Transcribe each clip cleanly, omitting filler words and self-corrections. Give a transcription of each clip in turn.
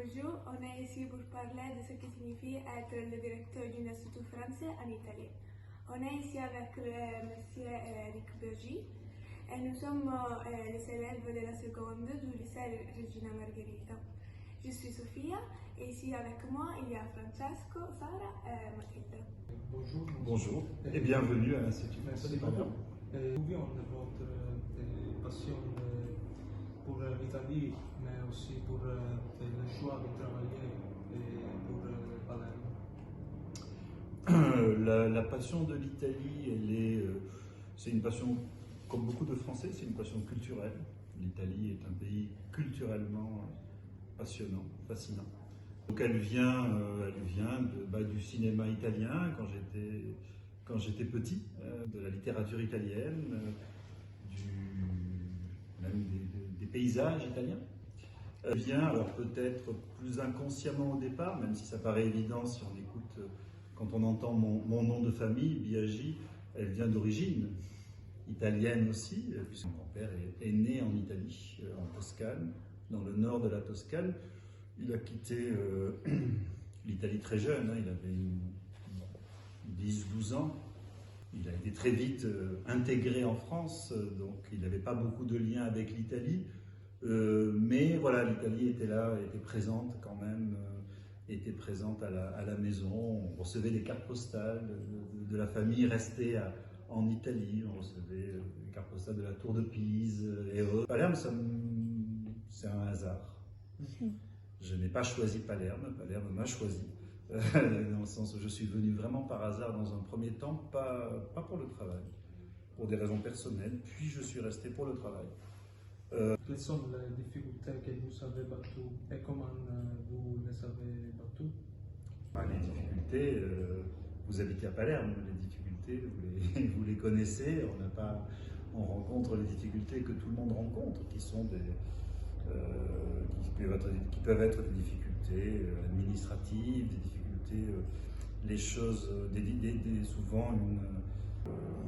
Bonjour, on est ici pour parler de ce que signifie être le directeur d'un institut français en Italie. On est ici avec monsieur Eric Bergy et nous sommes les élèves de la seconde du lycée Regina Margherita. Je suis Sofia et ici avec moi il y a Francesco, Sara et Mathilde. Bonjour. Bonjour et bienvenue à l'Institut Merci beaucoup. Nous avons votre passion pour l'Italie, mais aussi pour le choix de travailler pour Palerme. La passion de l'Italie, c'est une passion, comme beaucoup de Français, c'est une passion culturelle. L'Italie est un pays culturellement passionnant, fascinant. Donc elle vient du cinéma italien quand j'étais petit, de la littérature italienne, même des paysages italiens. Elle vient, alors peut-être plus inconsciemment au départ, même si ça paraît évident si on écoute, quand on entend mon nom de famille, Biagi, elle vient d'origine italienne aussi, puisque mon grand-père est né en Italie, en Toscane, dans le nord de la Toscane. Il a quitté l'Italie très jeune, il avait 10-12 ans. Il a été très vite intégré en France, donc il n'avait pas beaucoup de liens avec l'Italie. Mais voilà, l'Italie était là, était présente quand même, était présente à la maison. On recevait des cartes postales de la famille restée en Italie. On recevait des cartes postales de la Tour de Pise et autres. Palerme, c'est un hasard. Je n'ai pas choisi Palerme, Palerme m'a choisi. Dans le sens où je suis venu vraiment par hasard dans un premier temps, pas pour le travail, pour des raisons personnelles, puis je suis resté pour le travail. Quelles sont les difficultés que vous avez battues et comment vous les avez battues? Les difficultés, vous habitez à Palerme, les difficultés, vous les connaissez, on rencontre les difficultés que tout le monde rencontre, qui peuvent être des difficultés administratives, des difficultés, les choses, souvent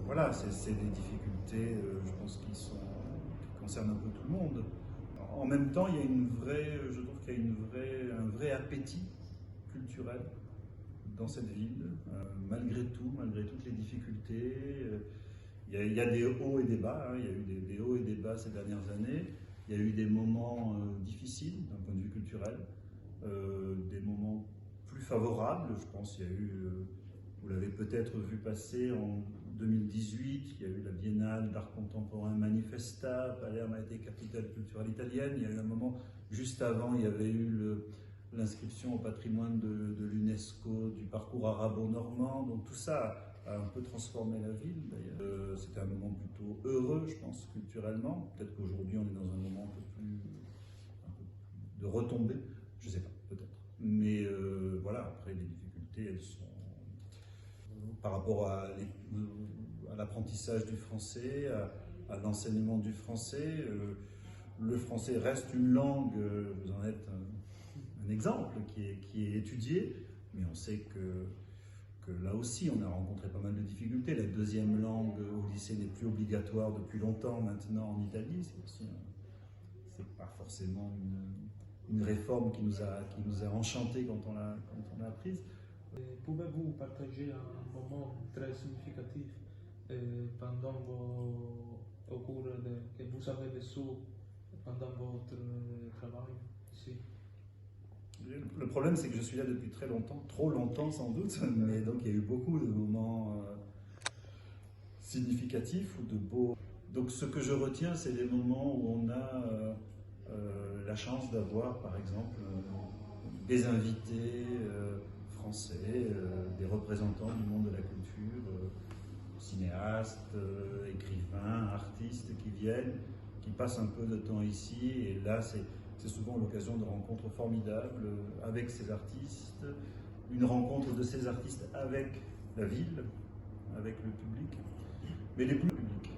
voilà, c'est des difficultés, je pense, qui concernent un peu tout le monde. En même temps, il y a je trouve qu'il y a un vrai appétit culturel dans cette ville, malgré toutes les difficultés. Il y a des hauts et des bas, il y a eu des hauts et des bas ces dernières années. Il y a eu des moments difficiles d'un point de vue culturel, des moments plus favorables. Je pense qu'il y a eu, vous l'avez peut-être vu passer en 2018, il y a eu la Biennale d'art contemporain Manifesta, Palerme a été capitale culturelle italienne. Il y a eu un moment, juste avant, il y avait eu l'inscription au patrimoine de l'UNESCO du parcours arabo-normand. Donc tout ça a un peu transformé la ville d'ailleurs. C'était un moment plutôt heureux, je pense, culturellement. Peut-être qu'aujourd'hui on est dans un moment un peu plus de retombée, je sais pas, peut-être. Mais voilà, après les difficultés, elles sont par rapport à l'apprentissage du français, à l'enseignement du français. Le français reste une langue, vous en êtes un exemple qui est étudié, mais on sait que là aussi on a rencontré pas mal de difficultés. La deuxième langue au lycée n'est plus obligatoire depuis longtemps maintenant en Italie. C'est pas forcément une réforme qui nous a enchantés quand on l'a apprise. Pouvez-vous partager un moment très significatif au cours que vous avez vécu pendant votre travail ici? Le problème, c'est que je suis là depuis très longtemps, trop longtemps sans doute, mais donc il y a eu beaucoup de moments significatifs ou de beaux. Donc ce que je retiens, c'est des moments où on a la chance d'avoir, par exemple, des invités français, des représentants du monde de la culture, cinéastes, écrivains, artistes qui viennent, qui passent un peu de temps ici, et là c'est souvent l'occasion de rencontres formidables avec ces artistes, une rencontre de ces artistes avec la ville, avec le public, mais les plus publics.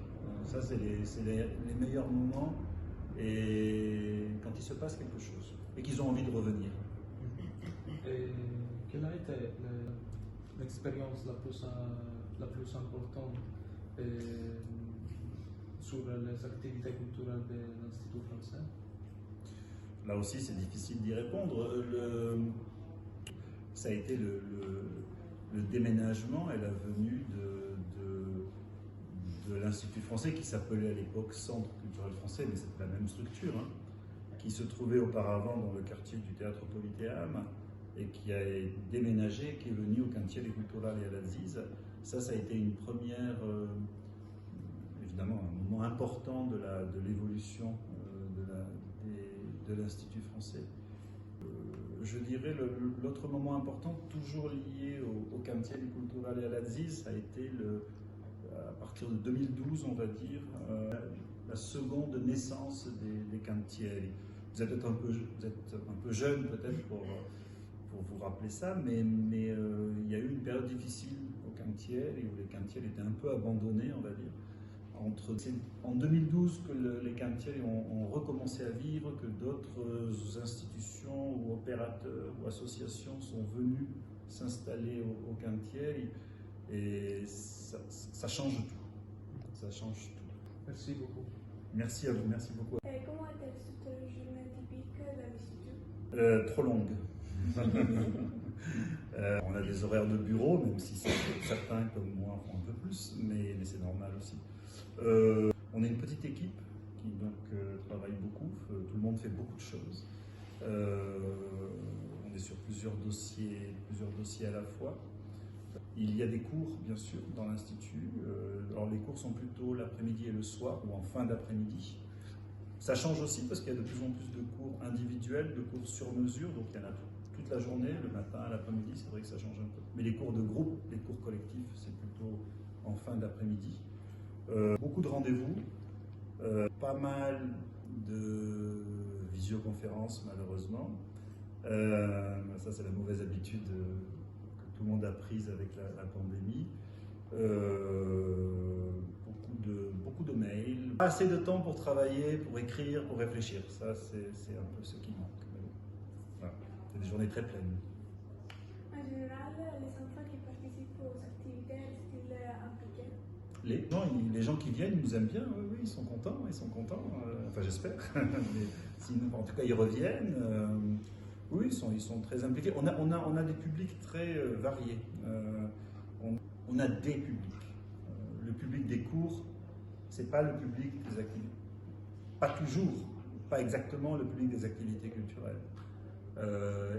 Ça, c'est les meilleurs moments, et quand il se passe quelque chose, et qu'ils ont envie de revenir. Et quelle a été l'expérience la plus importante sur les activités culturelles de l'Institut français? là aussi, c'est difficile d'y répondre. Ça a été le déménagement et la venue de l'Institut français qui s'appelait à l'époque Centre culturel français, mais c'était la même structure, hein, qui se trouvait auparavant dans le quartier du Théâtre Politeam et qui a déménagé, qui est venu au Cantiere Culturale à l'Aziz. Ça a été une première, évidemment, un moment important de l'évolution de l'Institut français. Je dirais l'autre moment important, toujours lié au Cantiere Culturale à l'Aziz, ça a été à partir de 2012, on va dire, la seconde naissance des Cantieri. Vous êtes un peu jeune peut-être pour vous rappeler ça, mais il y a eu une période difficile au Cantieri où les Cantieri étaient un peu abandonnés, on va dire. C'est en 2012 que les Cantieri ont recommencé à vivre, que d'autres institutions ou opérateurs ou associations sont venus s'installer au Cantieri et ça change tout. Ça change tout. Merci beaucoup. Merci à vous, merci beaucoup. Et comment est-elle cette journée typique de l'Institut? Trop longue. On a des horaires de bureau, même si certains comme moi font un peu plus, mais c'est normal aussi. On est une petite équipe qui donc travaille beaucoup, tout le monde fait beaucoup de choses. On est sur plusieurs dossiers à la fois. Il y a des cours, bien sûr, dans l'Institut. Alors les cours sont plutôt l'après-midi et le soir, ou en fin d'après-midi. Ça change aussi parce qu'il y a de plus en plus de cours individuels, de cours sur mesure, donc il y en a toute la journée, le matin, l'après-midi, c'est vrai que ça change un peu. Mais les cours de groupe, les cours collectifs, c'est plutôt en fin d'après-midi. Beaucoup de rendez-vous, pas mal de visioconférences malheureusement. Ça c'est la mauvaise habitude que tout le monde a prise avec la pandémie. Beaucoup de mails. Pas assez de temps pour travailler, pour écrire, pour réfléchir. Ça c'est un peu ce qui manque. Mais bon, voilà. C'est des journées très pleines. En général, les enfants qui participent aux activités restent-ils impliqués? Les gens qui viennent nous aiment bien, oui, ils sont contents, enfin j'espère, mais sinon, en tout cas ils reviennent, oui, ils sont très impliqués. On a des publics très variés, on a des publics. Le public des cours, c'est pas le public des activités, pas toujours, pas exactement le public des activités culturelles.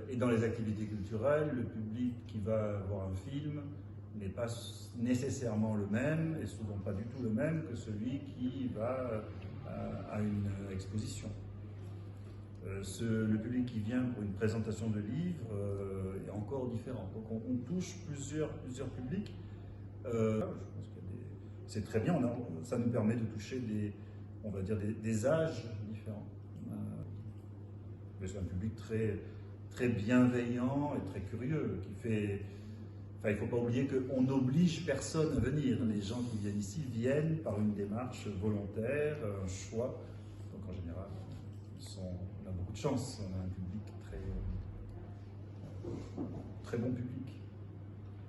Et dans les activités culturelles, le public qui va voir un film n'est pas nécessairement le même, et souvent pas du tout le même, que celui qui va à une exposition. Le public qui vient pour une présentation de livres est encore différent. Donc on touche plusieurs publics. Je pense que c'est très bien, ça nous permet de toucher on va dire des âges différents. C'est un public très, très bienveillant et très curieux, qui fait... Enfin, il ne faut pas oublier qu'on n'oblige personne à venir. Les gens qui viennent ici viennent par une démarche volontaire, un choix. Donc en général, on a beaucoup de chance. On a un public très bon public.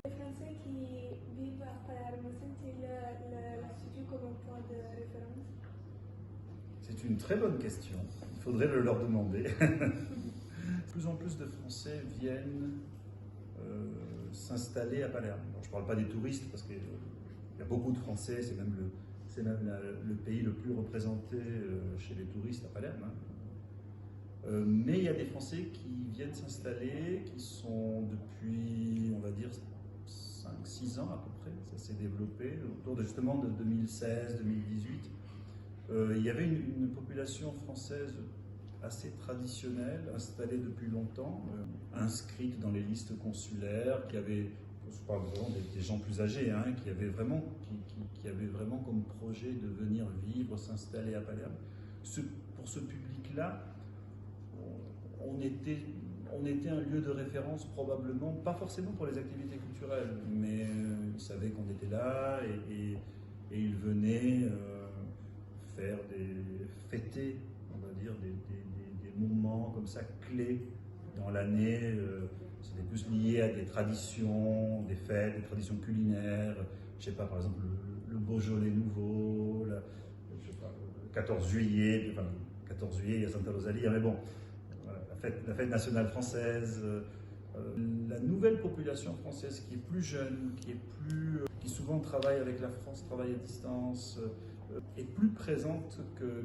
Les Français qui vivent à Palerme sentent-ils l'Institut comme un point de référence? C'est une très bonne question. Il faudrait le leur demander. De plus en plus de Français viennent s'installer à Palerme. Alors, je ne parle pas des touristes parce qu'il y a beaucoup de Français, c'est même le pays le plus représenté chez les touristes à Palerme. Mais il y a des Français qui viennent s'installer, qui sont depuis, on va dire, 5-6 ans à peu près. Ça s'est développé autour justement de 2016-2018. Il y avait une population française assez traditionnelle, installée depuis longtemps, inscrite dans les listes consulaires, qui avait, je parle vraiment des gens plus âgés, hein, qui avaient vraiment comme projet de venir vivre, s'installer à Palerme. Pour ce public-là, on était un lieu de référence probablement, pas forcément pour les activités culturelles, mais ils savaient qu'on était là et ils venaient fêter, on va dire, des moments comme ça clés dans l'année. C'était plus lié à des traditions, des fêtes, des traditions culinaires. Je sais pas, par exemple, le Beaujolais nouveau, je sais pas, le 14 juillet, enfin, 14 juillet, il y a Santa Rosalia, mais bon, la fête nationale française, la nouvelle population française qui est plus jeune, qui souvent travaille avec la France, travaille à distance, est plus présente que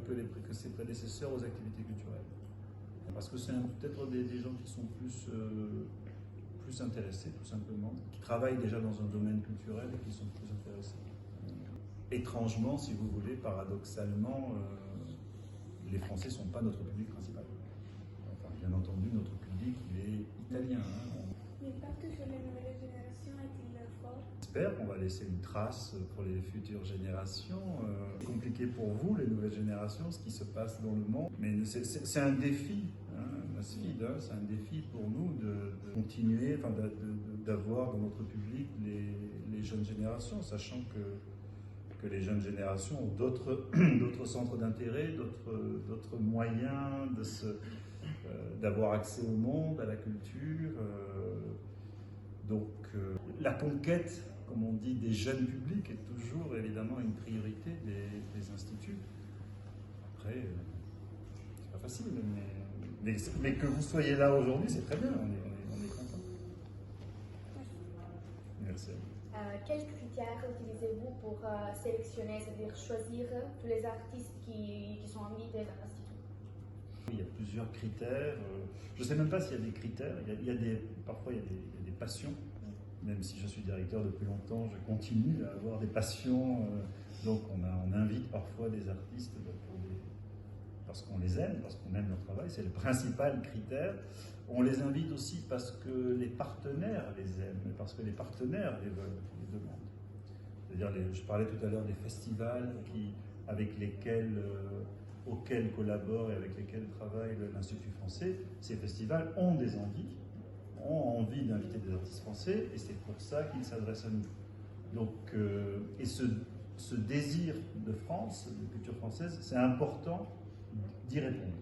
ses prédécesseurs aux activités culturelles. Parce que c'est peut-être des gens qui sont plus intéressés, tout simplement, qui travaillent déjà dans un domaine culturel et qui sont plus intéressés. Étrangement, si vous voulez, paradoxalement, les Français ne sont pas notre public principal. Enfin, bien entendu, notre public, il est italien. L'impact sur les nouvelles générations est-il fort? J'espère qu'on va laisser une trace pour les futures générations. C'est compliqué pour vous, les nouvelles générations, ce qui se passe dans le monde. Mais c'est un défi, Masfid, c'est un défi pour nous de continuer, d'avoir dans notre public les jeunes générations, sachant que les jeunes générations ont d'autres centres d'intérêt, d'autres moyens d'avoir accès au monde, à la culture. Donc la conquête, comme on dit, des jeunes publics est toujours évidemment une priorité des instituts. Après, c'est pas facile, mais que vous soyez là aujourd'hui, c'est très bien, on est content. Merci. Quels critères utilisez-vous pour sélectionner, c'est-à-dire choisir tous les artistes qui sont invités à l'Institut? Il y a plusieurs critères. Je ne sais même pas s'il y a des critères. Parfois, il y a des passions. Même si je suis directeur depuis longtemps, je continue à avoir des passions. Donc, on invite parfois des artistes parce qu'on les aime, parce qu'on aime leur travail. C'est le principal critère. On les invite aussi parce que les partenaires les aiment, parce que les partenaires les veulent, les demandent. C'est-à-dire, je parlais tout à l'heure des festivals auxquels collabore et avec lesquels travaille l'Institut français. Ces festivals ont envie d'inviter des artistes français, et c'est pour ça qu'ils s'adressent à nous. Donc, et ce désir de France, de culture française, c'est important d'y répondre.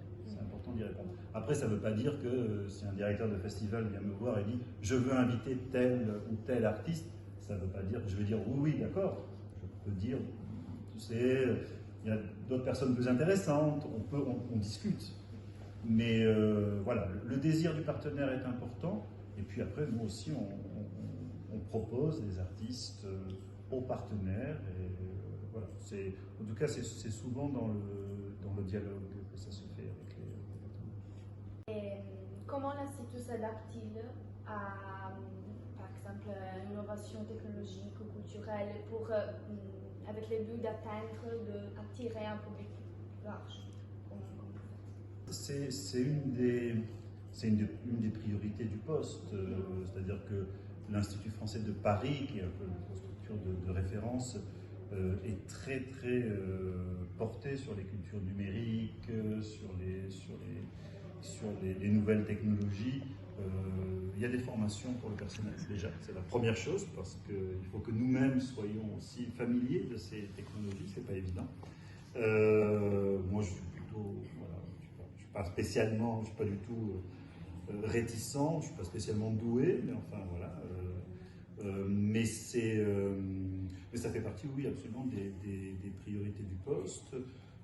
Après, ça ne veut pas dire que si un directeur de festival vient me voir et dit « je veux inviter tel ou tel artiste », ça ne veut pas dire que je vais dire « oui, d'accord ». Je peux dire « tu sais, il y a d'autres personnes plus intéressantes, on discute ». Mais voilà, le désir du partenaire est important. Et puis après, nous aussi, on propose des artistes aux partenaires. Et voilà, en tout cas, c'est souvent dans le dialogue que ça se fait avec les partenaires. Et comment l'Institut s'adapte-t-il à, par exemple, l'innovation technologique ou culturelle avec le but d'attirer un public large? C'est une des priorités du poste, c'est-à-dire que l'Institut français de Paris, qui est un peu une structure de référence, est très porté sur les cultures numériques, sur les nouvelles technologies. Il y a des formations pour le personnel, déjà, c'est la première chose, parce qu'il faut que nous-mêmes soyons aussi familiers de ces technologies, c'est pas évident. Moi, je suis plutôt, voilà, je suis pas du tout réticent, je suis pas spécialement doué, mais enfin voilà. Mais ça fait partie, oui, absolument des priorités du poste.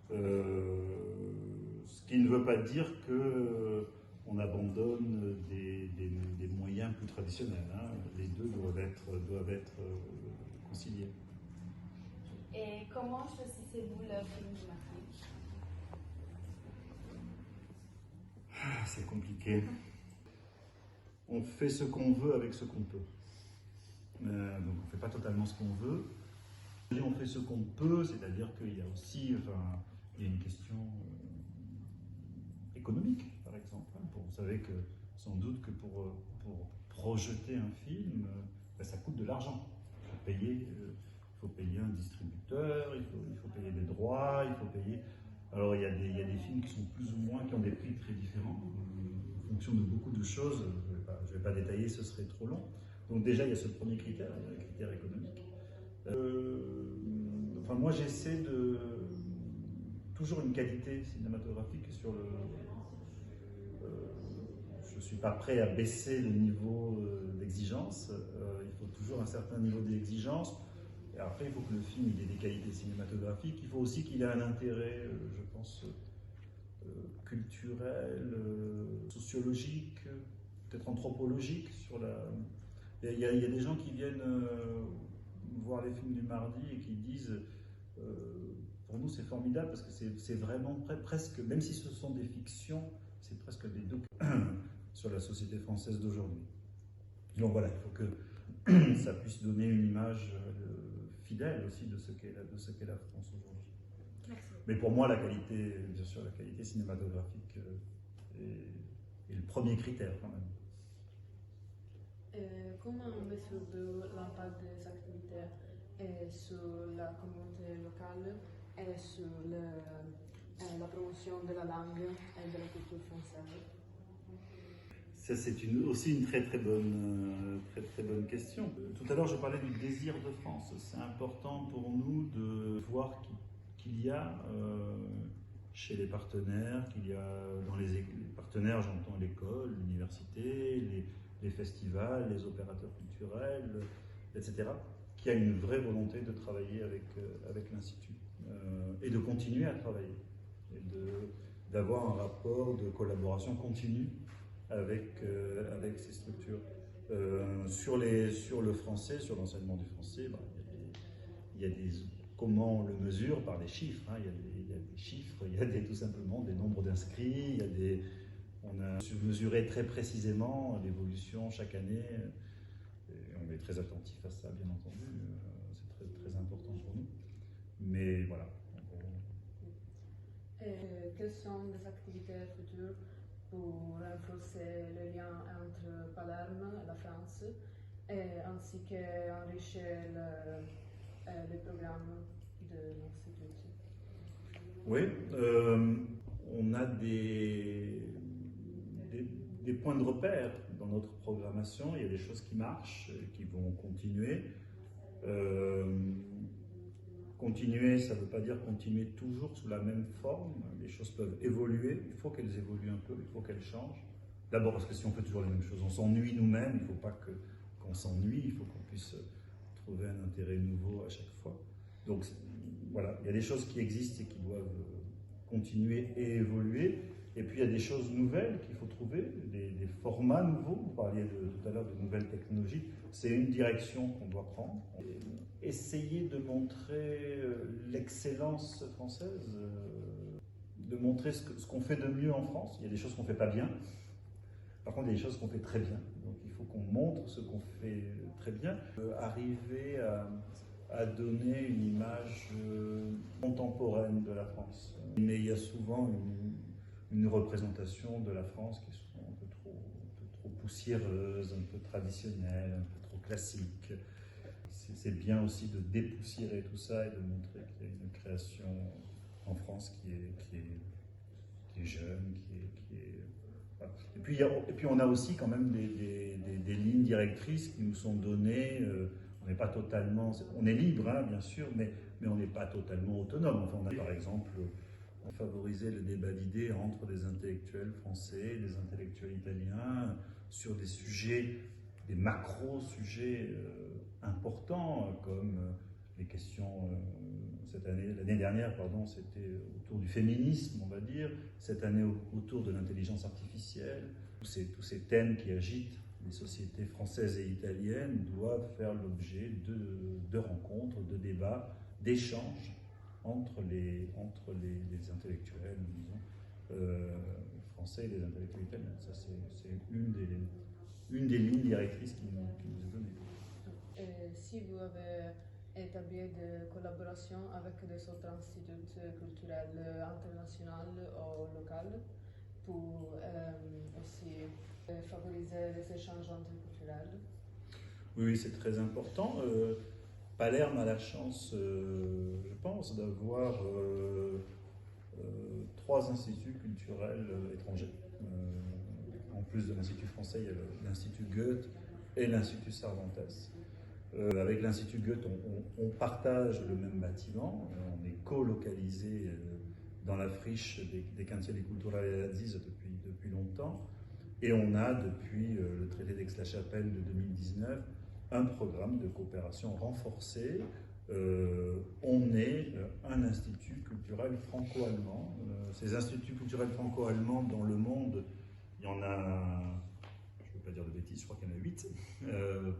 Ce qui ne veut pas dire qu'on abandonne des moyens plus traditionnels. Hein. Les deux doivent être conciliés. Et comment choisissez-vous le film du matin? C'est compliqué. On fait ce qu'on veut avec ce qu'on peut. Donc on ne fait pas totalement ce qu'on veut. Et on fait ce qu'on peut, c'est-à-dire qu'il y a aussi il y a une question économique, par exemple. Vous savez que sans doute que pour projeter un film, ça coûte de l'argent. Il faut payer un distributeur, il faut payer des droits, il faut payer... Alors il y a des films qui sont plus ou moins, qui ont des prix très différents, en fonction de beaucoup de choses. Je ne vais pas détailler, ce serait trop long. Donc déjà, il y a ce premier critère, il y a le critère économique. Moi, j'essaie toujours une qualité cinématographique sur le... je ne suis pas prêt à baisser le niveau d'exigence. Il faut toujours un certain niveau d'exigence. Et après, il faut que le film ait des qualités cinématographiques. Il faut aussi qu'il ait un intérêt, je pense, culturelle, sociologique, peut-être anthropologique sur la... Il y a des gens qui viennent voir les films du mardi et qui disent pour nous c'est formidable parce que c'est vraiment presque, même si ce sont des fictions, c'est presque des documents sur la société française d'aujourd'hui. Donc voilà, il faut que ça puisse donner une image fidèle aussi de ce qu'est la France aujourd'hui. Mais pour moi, la qualité, bien sûr, la qualité cinématographique est le premier critère quand même. Comment on mesure l'impact des activités sur la communauté locale et sur la promotion de la langue et de la culture française? Ça, c'est aussi une très bonne question. Tout à l'heure, je parlais du désir de France. C'est important pour nous de voir qu'il y a chez les partenaires, qu'il y a dans les partenaires, j'entends l'école, l'université, les festivals, les opérateurs culturels, etc., qu'il y a une vraie volonté de travailler avec l'Institut et de continuer à travailler et d'avoir un rapport de collaboration continue avec ces structures. Sur le français, sur l'enseignement du français, il y a des comment on le mesure par les chiffres. Hein. Il y a des chiffres, il y a tout simplement des nombres d'inscrits, on a mesuré très précisément l'évolution chaque année. Et on est très attentif à ça, bien entendu. C'est très important pour nous. Mais voilà. Quelles sont les activités futures pour renforcer le lien entre Palerme et la France, ainsi qu'enrichir les programmes de l'Institut? Oui, on a des points de repère dans notre programmation. Il y a des choses qui marchent, qui vont continuer. Continuer, ça ne veut pas dire continuer toujours sous la même forme. Les choses peuvent évoluer. Il faut qu'elles évoluent un peu, il faut qu'elles changent. D'abord parce que si on fait toujours les mêmes choses, on s'ennuie nous-mêmes. Il ne faut pas qu'on s'ennuie, il faut qu'on puisse trouver un intérêt nouveau à chaque fois. Donc voilà, il y a des choses qui existent et qui doivent continuer et évoluer. Et puis il y a des choses nouvelles qu'il faut trouver, des formats nouveaux. Vous parliez tout à l'heure de nouvelles technologies. C'est une direction qu'on doit prendre. Essayer de montrer l'excellence française, de montrer ce qu'on fait de mieux en France. Il y a des choses qu'on ne fait pas bien. Par contre, il y a des choses qu'on fait très bien. Donc il faut qu'on montre ce qu'on fait très bien. Arriver à donner une image contemporaine de la France. Mais il y a souvent une représentation de la France qui est souvent un peu trop poussiéreuse, un peu traditionnelle, un peu trop classique. C'est bien aussi de dépoussiérer tout ça et de montrer qu'il y a une création en France qui est jeune, voilà. Et puis on a aussi quand même des lignes directrices qui nous sont données. On n'est pas totalement, on est libre, hein, bien sûr, mais on n'est pas totalement autonome. Enfin, on a par exemple favorisé le débat d'idées entre des intellectuels français, des intellectuels italiens, sur des sujets, des macro-sujets importants, comme les questions, l'année dernière, c'était autour du féminisme, on va dire, cette année autour de l'intelligence artificielle. Tous ces thèmes qui agitent les sociétés françaises et italiennes doivent faire l'objet de rencontres, de débats, d'échanges entre les intellectuels, disons, français et les intellectuels italiens. Ça, c'est une des lignes directrices qui nous est donnée. Si vous avez établi des collaborations avec des autres instituts culturels internationaux ou locaux pour aussi favoriser les échanges interculturels? Oui, c'est très important. Palerme a la chance, je pense, d'avoir 3 instituts culturels étrangers. En plus de l'Institut français, il y a l'Institut Goethe et l'Institut Cervantes. Avec l'Institut Goethe, on partage le même bâtiment, on est co-localisé dans la friche des Cantieri Culturali d'Aziz depuis longtemps, et on a depuis le traité d'Aix-la-Chapelle de 2019 un programme de coopération renforcé on est un institut culturel franco-allemand. Ces instituts culturels franco-allemands dans le monde, il y en a, je ne veux pas dire de bêtises, je crois qu'il y en a 8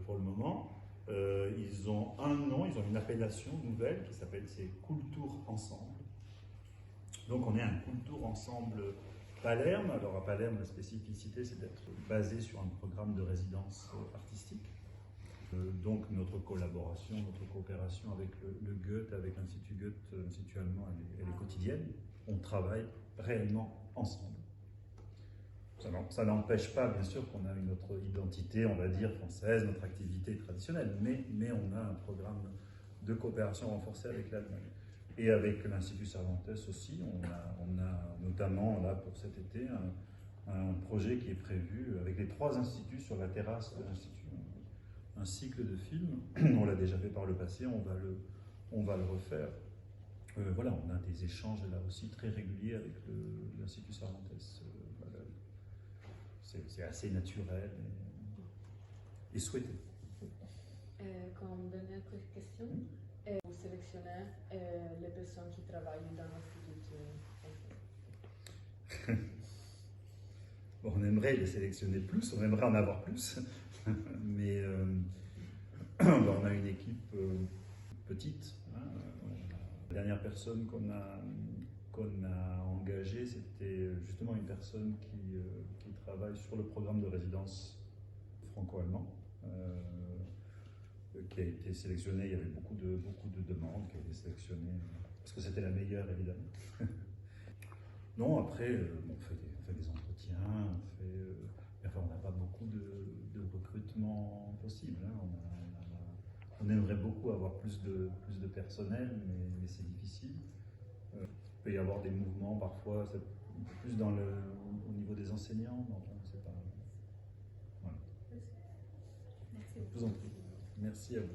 pour le moment. Ils ont un nom, ils ont une appellation nouvelle qui s'appelle Kultur Ensemble. Donc on est un Kultur Ensemble Palerme. Alors à Palerme, la spécificité, c'est d'être basé sur un programme de résidence artistique. Donc notre collaboration, notre coopération avec le Goethe, avec l'Institut Goethe, l'Institut allemand, elle est quotidienne. On travaille réellement ensemble. Ça n'empêche pas, bien sûr, qu'on a une autre identité, on va dire, française, notre activité traditionnelle, mais on a un programme de coopération renforcée avec l'Allemagne. Et avec l'Institut Cervantes aussi, on a notamment, là, pour cet été, un projet qui est prévu avec les 3 instituts sur la terrasse de l'Institut. Un cycle de films, on l'a déjà fait par le passé, on va le refaire. Voilà, on a des échanges là aussi très réguliers avec l'Institut Cervantes. Voilà. C'est assez naturel et souhaité. Comme dernière question, vous sélectionnez les personnes qui travaillent dans l'Institut français. Bon, on aimerait les sélectionner plus, on aimerait en avoir plus, mais on a une équipe petite. Hein. La dernière personne qu'on a engagée, c'était justement une personne qui travaille sur le programme de résidence franco-allemand, qui a été sélectionnée. Il y avait beaucoup de demandes qui a été sélectionnées, parce que c'était la meilleure, évidemment. Non, après, on fait des entretiens, on n'a pas beaucoup de recrutement possible. Hein. On aimerait beaucoup avoir plus de personnel, mais c'est difficile. Il peut y avoir des mouvements parfois, un peu plus au niveau des enseignants, mais enfin, c'est pas. Voilà. Merci. Je vous en prie. Merci à vous.